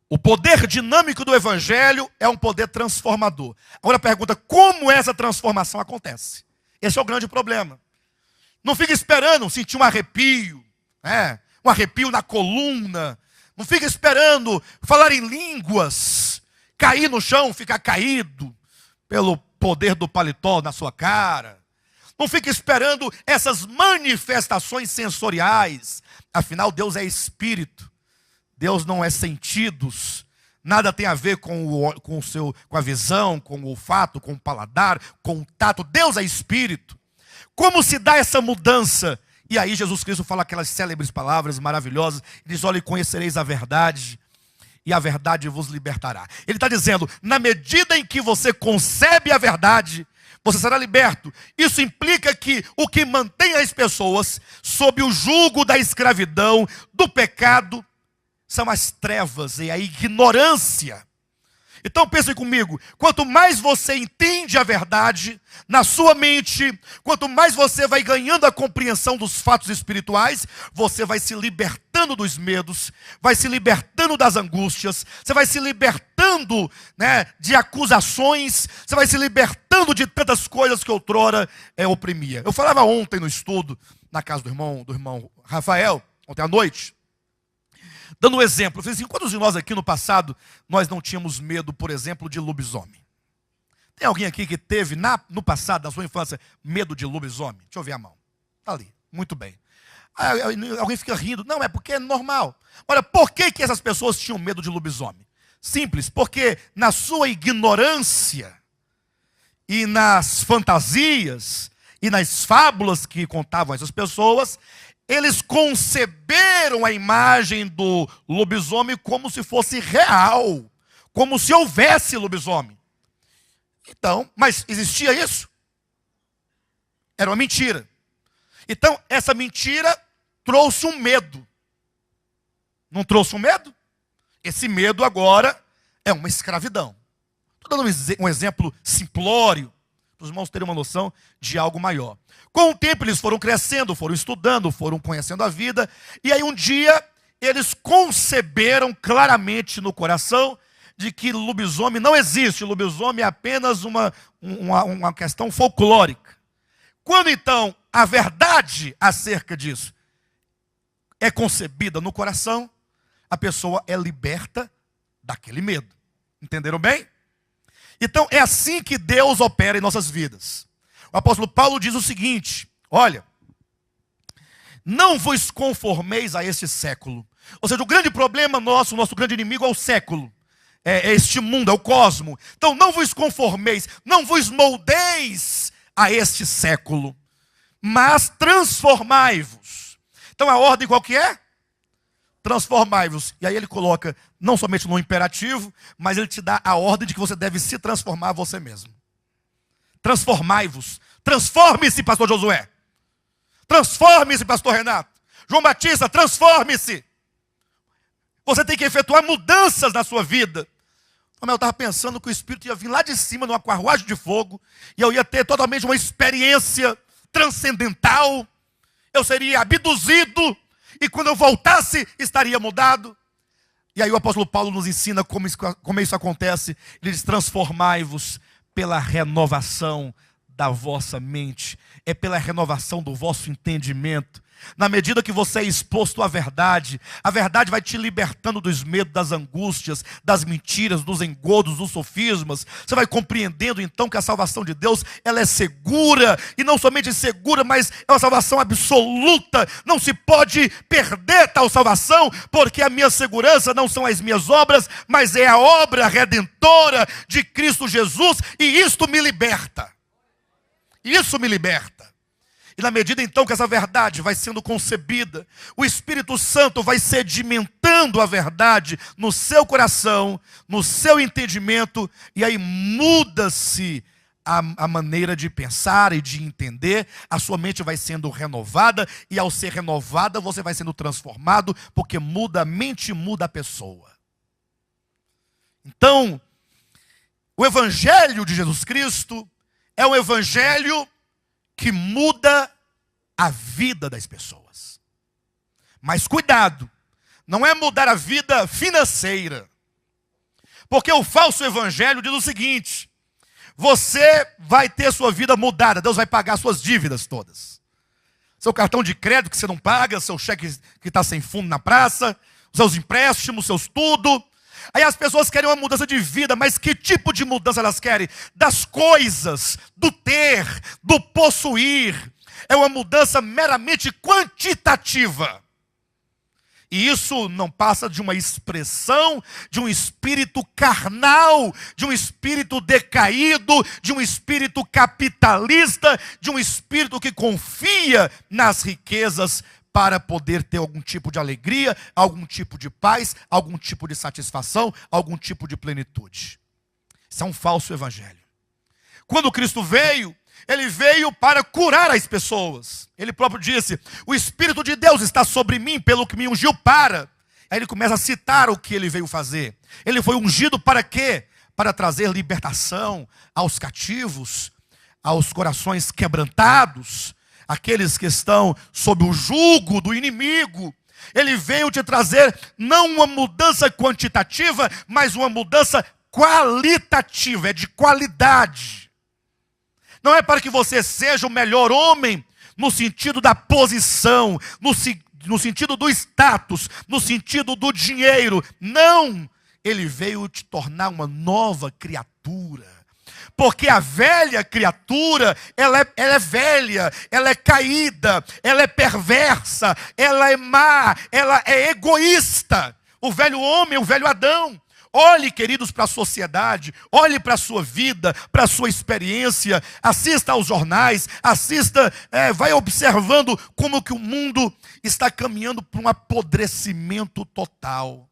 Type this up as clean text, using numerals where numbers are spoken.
O poder dinâmico do evangelho é um poder transformador. Agora a pergunta, como essa transformação acontece? Esse é o grande problema. Não fica esperando sentir um arrepio na coluna. Não fica esperando falar em línguas, cair no chão, ficar caído pelo poder do paletó na sua cara. Não fica esperando essas manifestações sensoriais. Afinal, Deus é espírito. Deus não é sentidos. Nada tem a ver com a visão, com o olfato, com o paladar, com o tato. Deus é espírito. Como se dá essa mudança? E aí Jesus Cristo fala aquelas célebres palavras maravilhosas. Ele diz, olha, conhecereis a verdade, e a verdade vos libertará. Ele está dizendo, na medida em que você concebe a verdade, você será liberto. Isso implica que o que mantém as pessoas sob o jugo da escravidão, do pecado, são as trevas e a ignorância. Então pensem comigo, quanto mais você entende a verdade na sua mente, quanto mais você vai ganhando a compreensão dos fatos espirituais, você vai se libertando dos medos, vai se libertando das angústias, você vai se libertando, de acusações, você vai se libertando de tantas coisas que outrora oprimia. Eu falava ontem no estudo, na casa do irmão Rafael, ontem à noite, dando um exemplo, eu falei assim, quantos de nós aqui no passado, nós não tínhamos medo, por exemplo, de lobisomem? Tem alguém aqui que teve, no passado, na sua infância, medo de lobisomem? Deixa eu ver a mão. Está ali, muito bem. Alguém fica rindo. Não, é porque é normal. Olha, por que essas pessoas tinham medo de lobisomem? Simples, porque na sua ignorância, e nas fantasias, e nas fábulas que contavam essas pessoas, eles conceberam a imagem do lobisomem como se fosse real, como se houvesse lobisomem. Então, mas existia isso? Era uma mentira. Então, essa mentira trouxe um medo. Não trouxe um medo? Esse medo agora é uma escravidão. Estou dando um exemplo simplório, para os irmãos terem uma noção de algo maior. Com o tempo eles foram crescendo, foram estudando, foram conhecendo a vida. E aí um dia eles conceberam claramente no coração de que lobisomem não existe. Lobisomem é apenas uma questão folclórica. Quando então a verdade acerca disso é concebida no coração, a pessoa é liberta daquele medo. Entenderam bem? Então é assim que Deus opera em nossas vidas. O apóstolo Paulo diz o seguinte, olha, não vos conformeis a este século. Ou seja, o grande problema nosso, o nosso grande inimigo é o século. É este mundo, é o cosmo. Então não vos conformeis, não vos moldeis a este século, mas transformai-vos. Então a ordem qual que é? Transformai-vos. E aí ele coloca, não somente no imperativo, mas ele te dá a ordem de que você deve se transformar você mesmo. Transformai-vos. Transforme-se, pastor Josué. Transforme-se, pastor Renato. João Batista, transforme-se. Você tem que efetuar mudanças na sua vida. Eu estava pensando que o Espírito ia vir lá de cima, numa carruagem de fogo, e eu ia ter totalmente uma experiência transcendental. Eu seria abduzido, e quando eu voltasse, estaria mudado. E aí o apóstolo Paulo nos ensina como isso acontece. Ele diz, transformai-vos pela renovação da vossa mente. É pela renovação do vosso entendimento. Na medida que você é exposto à verdade, a verdade vai te libertando dos medos, das angústias, das mentiras, dos engodos, dos sofismas. Você vai compreendendo então que a salvação de Deus, ela é segura, e não somente segura, mas é uma salvação absoluta. Não se pode perder tal salvação, porque a minha segurança não são as minhas obras, mas é a obra redentora de Cristo Jesus, e isto me liberta. Isso me liberta. E na medida então que essa verdade vai sendo concebida, o Espírito Santo vai sedimentando a verdade no seu coração, no seu entendimento, e aí muda-se a maneira de pensar e de entender, a sua mente vai sendo renovada, e ao ser renovada você vai sendo transformado, porque muda a mente, muda a pessoa. Então, o Evangelho de Jesus Cristo é um Evangelho que muda a vida das pessoas. Mas cuidado, não é mudar a vida financeira, Porque o falso evangelho diz o seguinte: você vai ter sua vida mudada, Deus vai pagar suas dívidas todas. Seu cartão de crédito que você não paga, seu cheque que está sem fundo na praça, seus empréstimos, seus tudo. Aí as pessoas querem uma mudança de vida, mas que tipo de mudança elas querem? Das coisas, do ter, do possuir. É uma mudança meramente quantitativa. E isso não passa de uma expressão de um espírito carnal, de um espírito decaído, de um espírito capitalista, de um espírito que confia nas riquezas para poder ter algum tipo de alegria, algum tipo de paz, algum tipo de satisfação, algum tipo de plenitude. Isso é um falso evangelho. Quando Cristo veio, Ele veio para curar as pessoas. Ele próprio disse: o Espírito de Deus está sobre mim, pelo que me ungiu para. Aí ele começa a citar o que ele veio fazer. Ele foi ungido para quê? Para trazer libertação aos cativos, aos corações quebrantados, aqueles que estão sob o jugo do inimigo. Ele veio te trazer não uma mudança quantitativa, mas uma mudança qualitativa, é de qualidade. Não é para que você seja o melhor homem no sentido da posição, no sentido do status, no sentido do dinheiro. Não! Ele veio te tornar uma nova criatura. Porque a velha criatura, ela é velha, ela é caída, ela é perversa, ela é má, ela é egoísta. O velho homem, o velho Adão. Olhe, queridos, para a sociedade, olhe para a sua vida, para a sua experiência, assista aos jornais, vai observando como que o mundo está caminhando para um apodrecimento total.